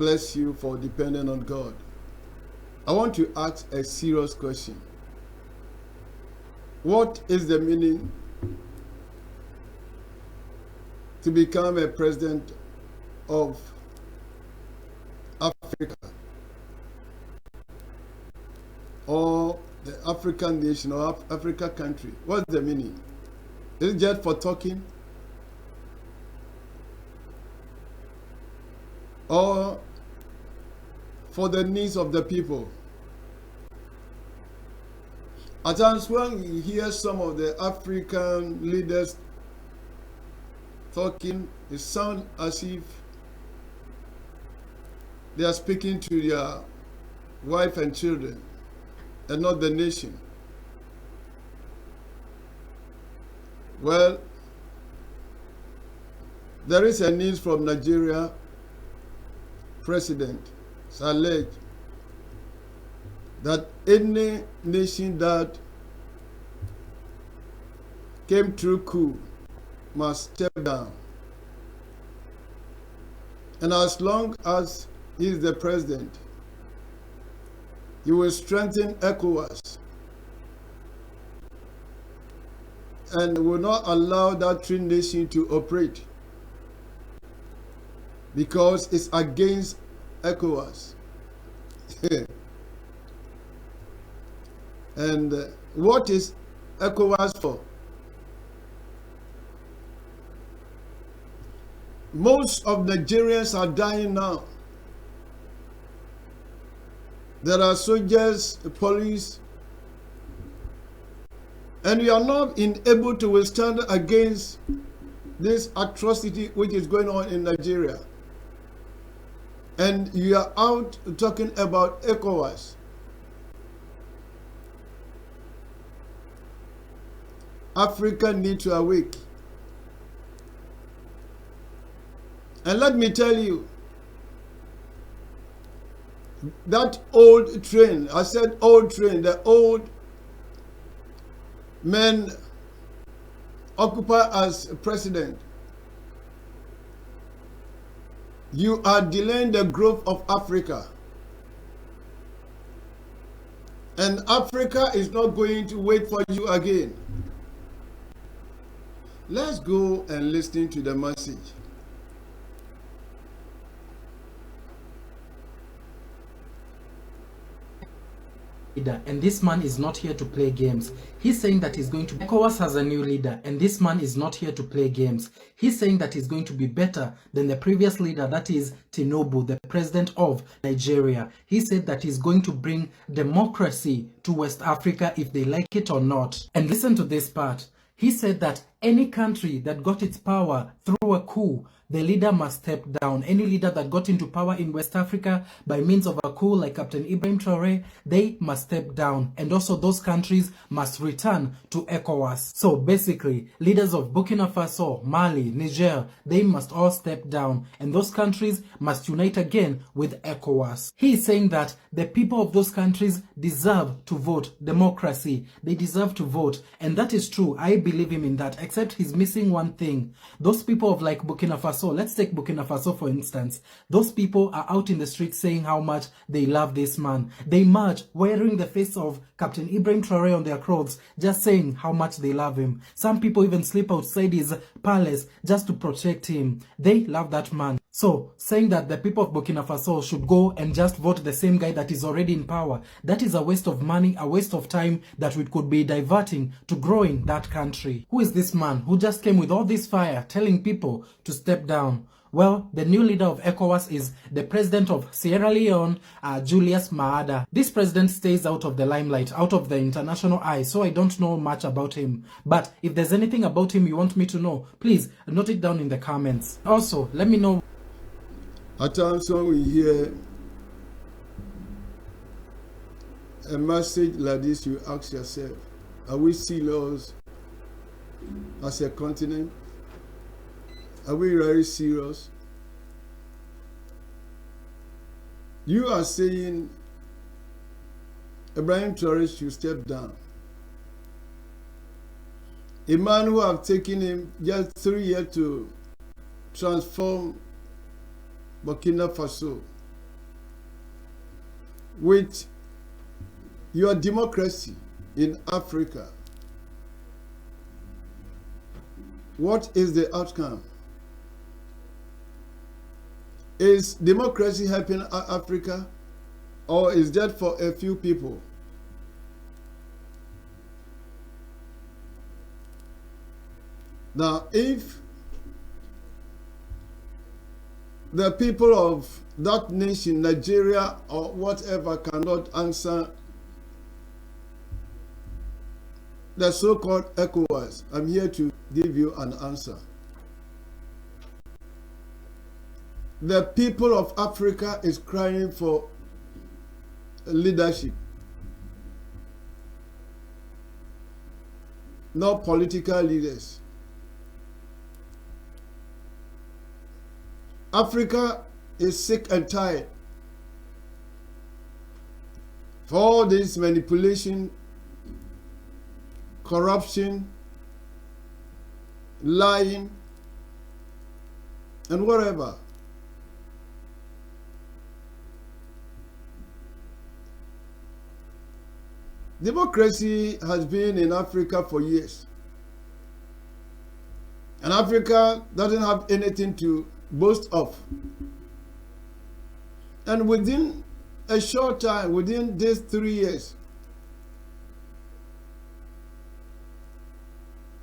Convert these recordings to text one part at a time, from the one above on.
bless you for depending on God. I want to ask a serious question. What is the meaning to become a president of Africa or the African nation or Africa country? What's the meaning? Is it just for talking? Or for the needs of the people? At times when we hear some of the African leaders talking, it sounds as if they are speaking to their wife and children and not the nation. Well, there is a news from Nigeria President Sahel that any nation that came through coup must step down. And as long as he is the president, he will strengthen ECOWAS and will not allow that three nation to operate because it's against ECOWAS. And what is ECOWAS for? Most of Nigerians are dying now. There are soldiers, police, and we are not able to withstand against this atrocity which is going on in Nigeria. And you are out talking about ECOWAS. Africa needs to awake. And let me tell you, that old train, I said old train, the old men occupy as president. You are delaying the growth of Africa. And Africa is not going to wait for you again. Let's go and listen to the message. And this man is not here to play games. He's saying that he's going to... ECOWAS has a new leader, and this man is not here to play games. He's saying that he's going to be better than the previous leader, that is Tinubu, the president of Nigeria. He said that he's going to bring democracy to West Africa if they like it or not. And listen to this part. He said that any country that got its power through a coup, the leader must step down. Any leader that got into power in West Africa by means of a coup like Captain Ibrahim Traore, they must step down. And also those countries must return to ECOWAS. So basically, leaders of Burkina Faso, Mali, Niger, they must all step down. And those countries must unite again with ECOWAS. He is saying that the people of those countries deserve to vote democracy. They deserve to vote. And that is true. I believe him in that. Except he's missing one thing. Those people of like Burkina Faso, let's take Burkina Faso for instance. Those people are out in the streets saying how much they love this man. They march wearing the face of Captain Ibrahim Traore on their clothes, just saying how much they love him. Some people even sleep outside his palace just to protect him. They love that man. So, saying that the people of Burkina Faso should go and just vote the same guy that is already in power, that is a waste of money, a waste of time that we could be diverting to growing that country. Who is this man who just came with all this fire telling people to step down? Well, the new leader of ECOWAS is the president of Sierra Leone, Julius Maada. This president stays out of the limelight, out of the international eye, so I don't know much about him. But if there's anything about him you want me to know, please note it down in the comments. Also, let me know. At times when we hear a message like this, you ask yourself, are we serious as a continent? Are we very serious? You are saying Ibrahim Traore should step down. A man who have taken him just 3 years to transform Burkina Faso with your democracy in Africa, what is the outcome? Is democracy helping Africa, or is that for a few people? Now, if the people of that nation, Nigeria or whatever, cannot answer the so-called ECOWAS, I'm here to give you an answer. The people of Africa is crying for leadership, not political leaders. Africa is sick and tired for all this manipulation, corruption, lying, and whatever. Democracy has been in Africa for years, and Africa doesn't have anything to boast of. And within a short time, within these 3 years,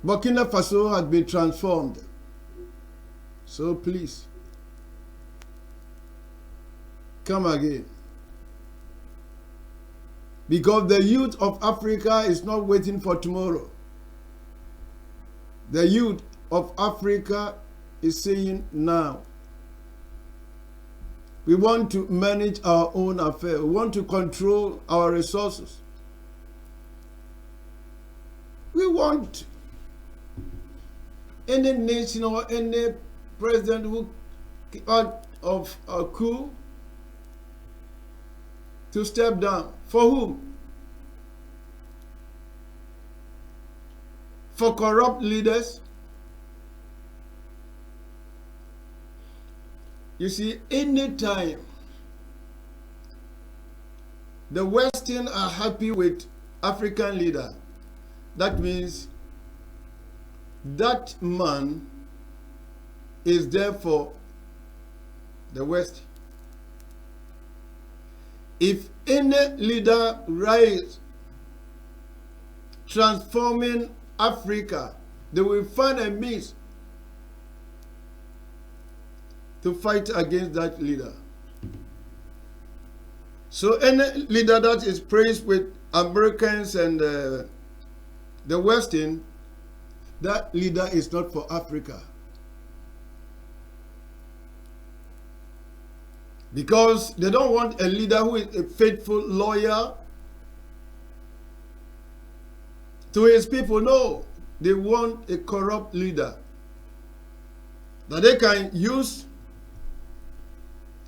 Burkina Faso has been transformed. So please, come again. Because the youth of Africa is not waiting for tomorrow. The youth of Africa is saying now. We want to manage our own affairs. We want to control our resources. We want any nation or any president who out of a coup to step down. For whom? For corrupt leaders? You see, anytime the Western are happy with African leader, that means that man is there for the West. If any leader rise transforming Africa, they will find a means to fight against that leader. So any leader that is praised with Americans and the Western, that leader is not for Africa. Because they don't want a leader who is a faithful, loyal to his people. No, they want a corrupt leader that they can use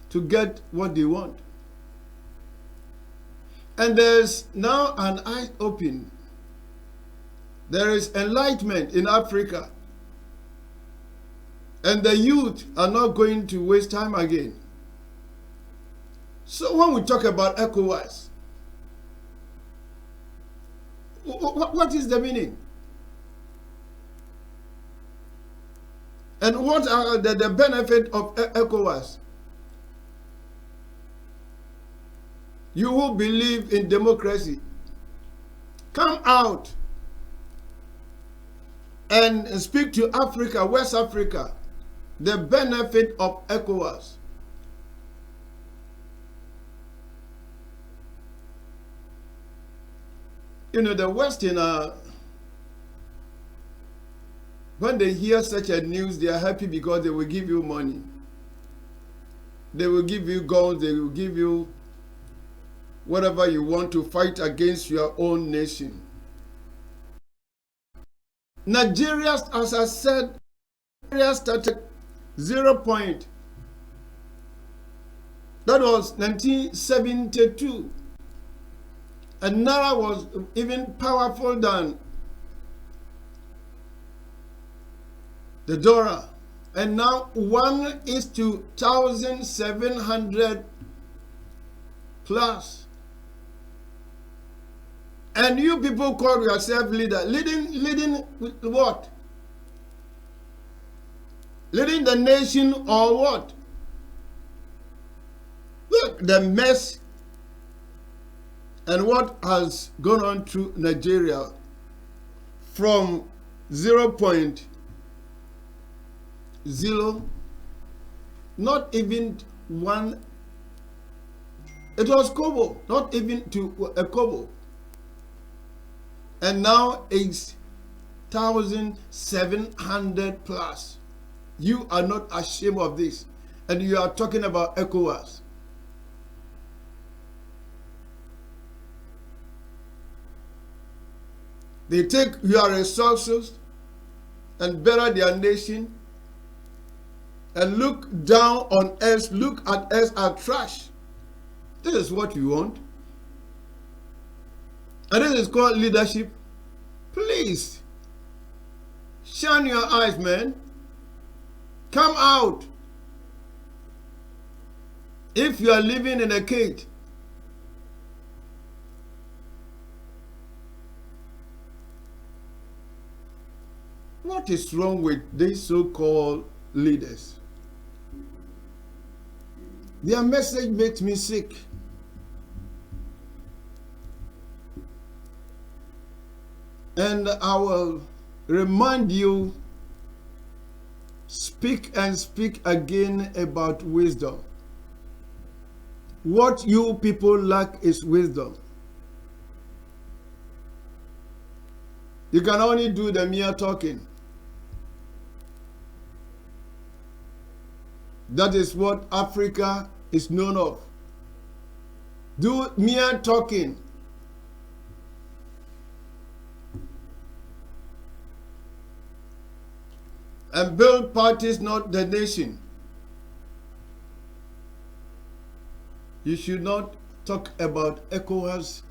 to get what they want. And there's now an eye open. There is enlightenment in Africa. And the youth are not going to waste time again. So when we talk about ECOWAS, what is the meaning? And what are the benefit of ECOWAS? You who believe in democracy, come out and speak to Africa, West Africa, the benefit of ECOWAS. You know, the Western, when they hear such a news, they are happy because they will give you money. They will give you guns, they will give you whatever you want to fight against your own nation. Nigeria, as I said, Nigeria started 0 point. That was 1972. And Naira was even powerful than the dollar. And now 1 is to 1,700 plus. And you people call yourself leader. Leading what? Leading the nation or what? Look, the mess and what has gone on through Nigeria from 0.0, not even one. It was kobo, not even to a kobo. And now it's 1,700 plus. You are not ashamed of this. And you are talking about ECOWAS. They take your resources and bury their nation and look down on us, look at us as trash. This is what you want. And this is called leadership. Please, shine your eyes, man. Come out. If you are living in a cage, what is wrong with these so-called leaders? Their message makes me sick. And I will remind you, speak and speak again about wisdom. What you people lack is wisdom. You can only do the mere talking. That is what Africa is known of. Do mere talking. And build parties, not the nation. You should not talk about ECOWAS.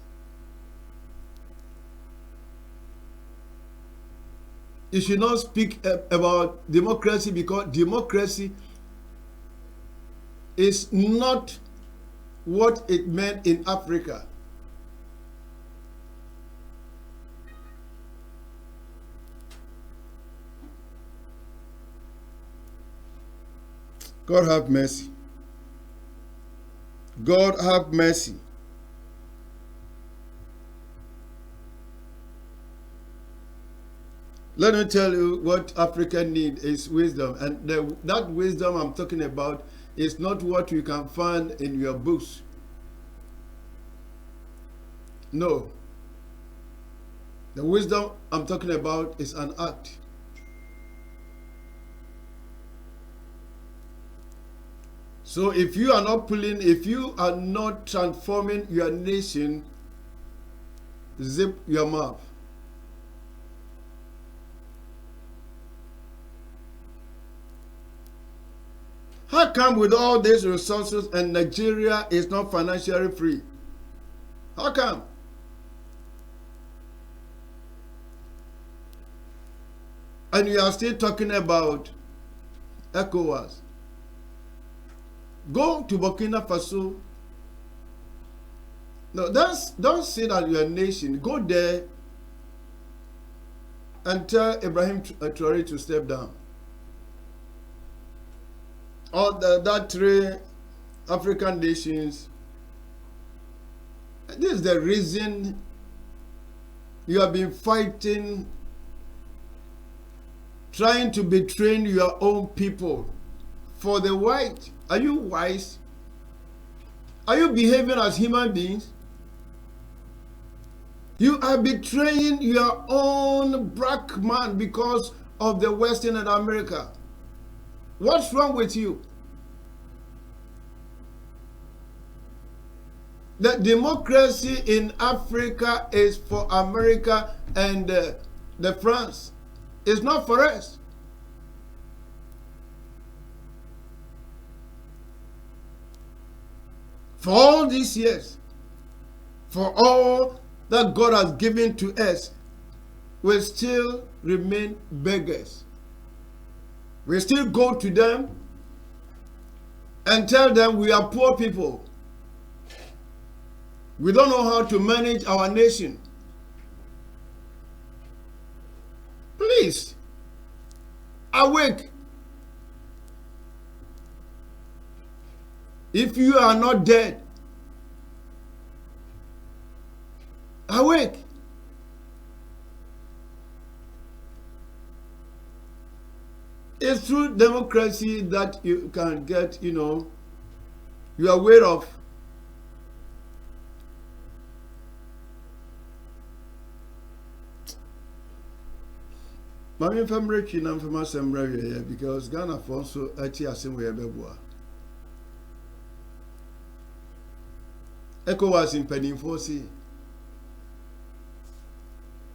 You should not speak about democracy, because democracy is not what it meant in Africa. God have mercy. God have mercy. Let me tell you what Africa needs is wisdom. And that wisdom I'm talking about is not what you can find in your books. No. The wisdom I'm talking about is an act. So if you are not pulling, if you are not transforming your nation, zip your mouth. How come with all these resources and Nigeria is not financially free? How come? And you are still talking about ECOWAS. Go to Burkina Faso. No, don't say that you're a nation. Go there and tell Ibrahim Traoré to step down. All that three African nations. This is the reason you have been fighting, trying to betray your own people for the white. Are you wise? Are you behaving as human beings? You are betraying your own black man because of the Western and America. What's wrong with you? The democracy in Africa is for America and the France. It's not for us. For all these years, for all that God has given to us, we still remain beggars. We still go to them and tell them we are poor people. We don't know how to manage our nation. Please, awake. If you are not dead, awake. It's through democracy that you can get, you are aware of. Mami family na mfama semra here because Ghana for so ati asem we beboa. ECOWAS in penifo si.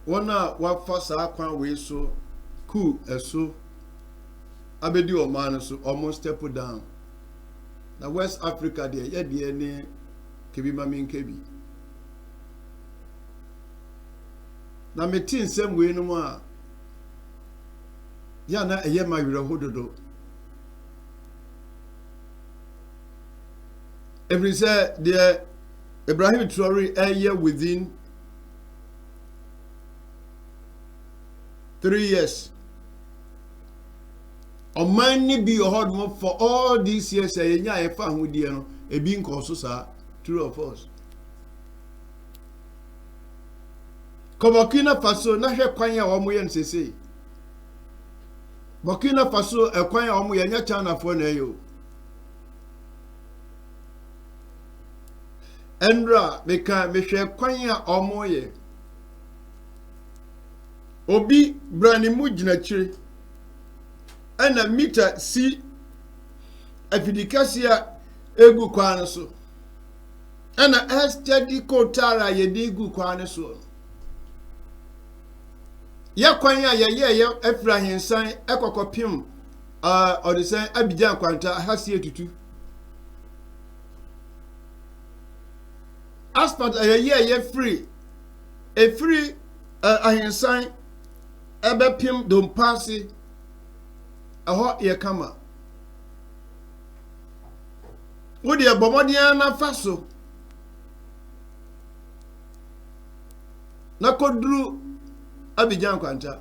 Wana wa fa sa kwan we so coup eso abedi o man so almost step down. Na West Africa there ye de ne kebi mami nkebi. Na metin sem we no a ya na eye ma wira hododo. Every say the Ibrahim Traore a year within 3 years. O man ni be hard for all these years e nya e fa ho die no e bi nko so sa true of us. Burkina Faso na hwe kwan ya wo mo ye nsese. Burkina Faso e kwan ya wo mo ye nya China fo na yo. Endra meka mehwe kwan ya wo mo ye. Obi brani mu gina chire. Ana mita si afidikasia egu kwan so. Ana steady kotara ye de egu kwan so. Ya kwan ya Efrahinsan ekokopim odisan Abidjan kwanta hasie tutu. Aspat ye free. A free ahinsan ebepim dompasi aho ye kama. Wodi abomodian na faso. Na kodru Abidjan kwanta.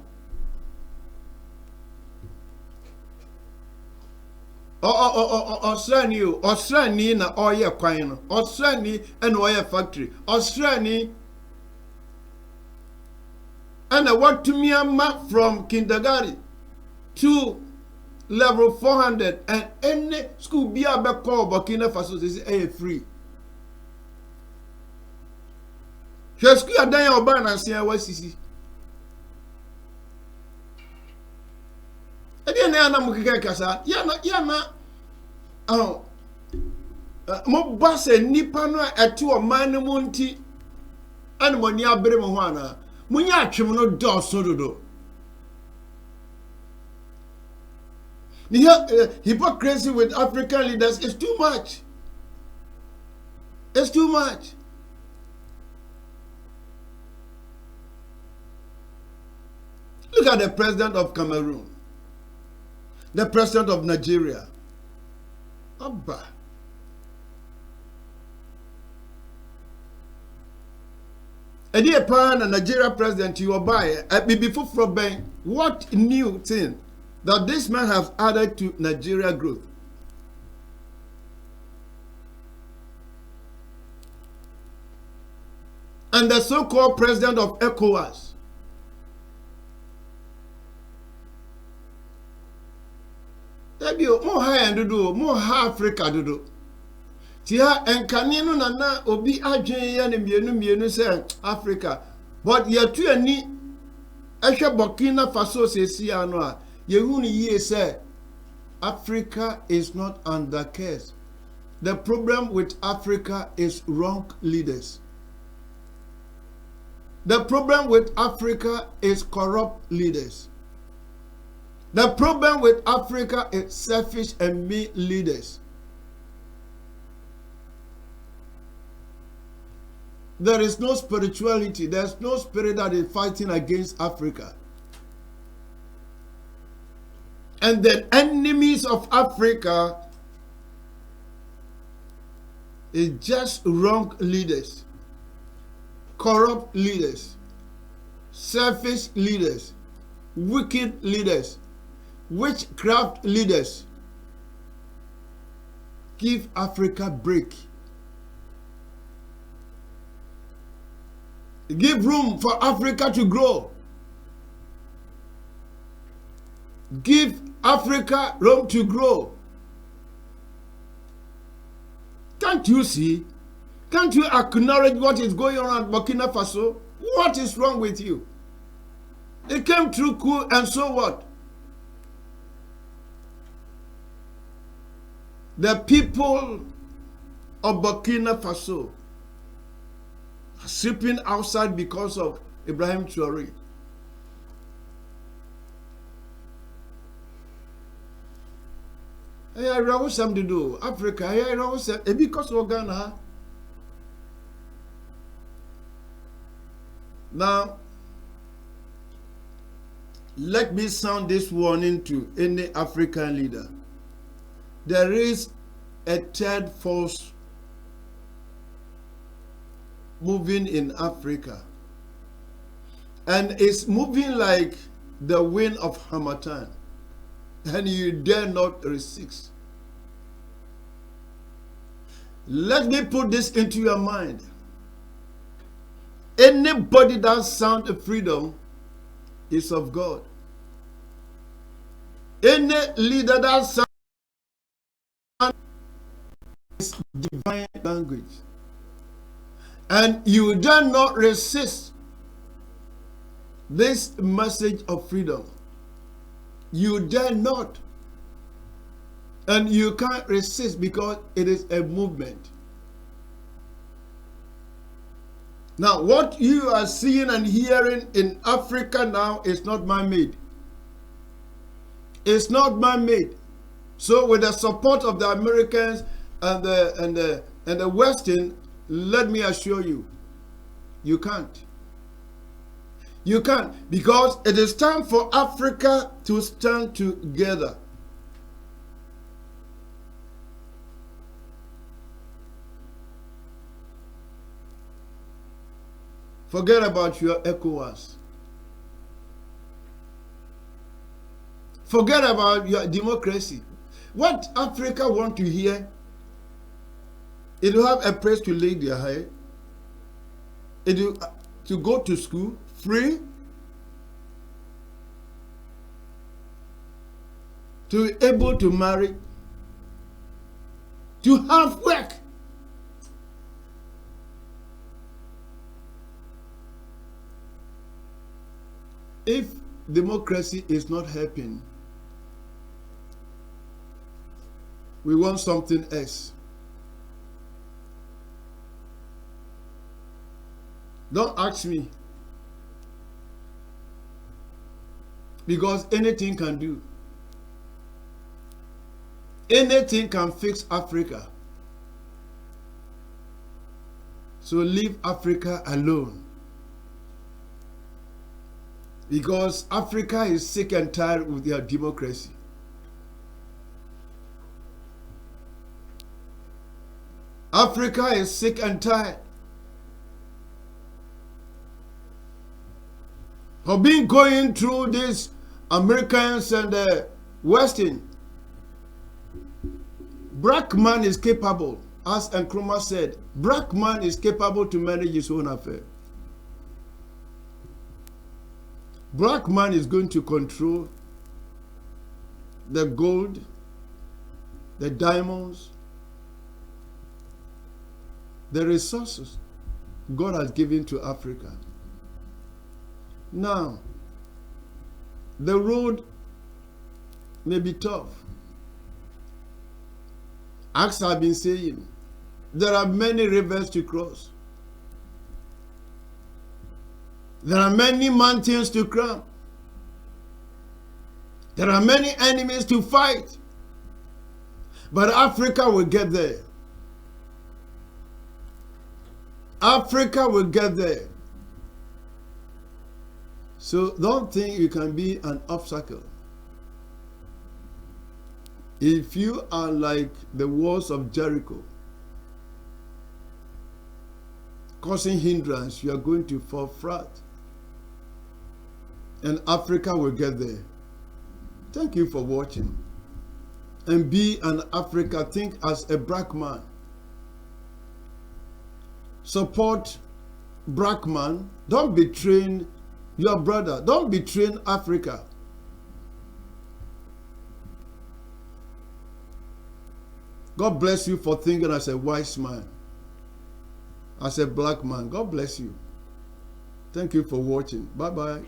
Osrani na oye kwan no. Osrani and oye factory. Osrani and I want to me a map from kindergarten to level 400 and any school be a back call Burkina Faso is free. Just school a day or ban and see what CC. Na mukike kasa yana mo base nipa no atu o man mu nti an mo ni abere mo ho ana munya atwem no do so dodo ni hypocrisy with African leaders is too much. It's too much. Look at the president of Cameroon. The president of Nigeria. Abba. Edi epan and Nigeria president you buy before from bank. What new thing that this man has added to Nigeria growth? And the so-called president of ECOWAS. More high and do more Africa do. Tia and canino na obi adwen ya ne mienu say Africa. But ye tu ani ehwe Burkina Faso sesi ano a ye hu ni ye say Africa is not under curse. The problem with Africa is wrong leaders. The problem with Africa is corrupt leaders. The problem with Africa is selfish and mean leaders. There is no spirituality. There's no spirit that is fighting against Africa. And the enemies of Africa is just wrong leaders, corrupt leaders, selfish leaders, wicked leaders, witchcraft leaders. Give Africa a break. Give room for Africa to grow. Give Africa room to grow. Can't you see? Can't you acknowledge what is going on at Burkina Faso? What is wrong with you? It came through coup, and so what? The people of Burkina Faso are sleeping outside because of Ibrahim Traoré. I have something to do. Africa, I have something because of Ghana. Now, let me sound this warning to any African leader. There is a third force moving in Africa, and it's moving like the wind of Harmattan, and you dare not resist. Let me put this into your mind. Anybody that sounds freedom is of God. Any leader that sounds is divine language. And you dare not resist this message of freedom. You dare not. And you can't resist because it is a movement. Now, what you are seeing and hearing in Africa now is not man-made. It's not man-made. So, with the support of the Americans and the Western, let me assure you, you can't. You can't, because it is time for Africa to stand together. Forget about your ECOWAS. Forget about your democracy. What Africa want to hear, it will have a place to lay their head. It will to go to school free, to be able to marry, to have work. If democracy is not helping, we want something else. Don't ask me, because anything can do. Anything can fix Africa. So leave Africa alone. Because Africa is sick and tired with their democracy. Africa is sick and tired of being going through these Americans and the Western. Black man is capable, as Nkrumah said, black man is capable to manage his own affair. Black man is going to control the gold, the diamonds, the resources God has given to Africa. Now, the road may be tough. As I've been saying, there are many rivers to cross. There are many mountains to climb. There are many enemies to fight. But Africa will get there. Africa will get there. So don't think you can be an obstacle. If you are like the walls of Jericho, causing hindrance, you are going to fall flat. And Africa will get there. Thank you for watching. And be an Africa. Think as a black man. Support black man. Don't betray your brother. Don't betray Africa. God bless you for thinking as a wise man. As a black man. God bless you. Thank you for watching. Bye-bye.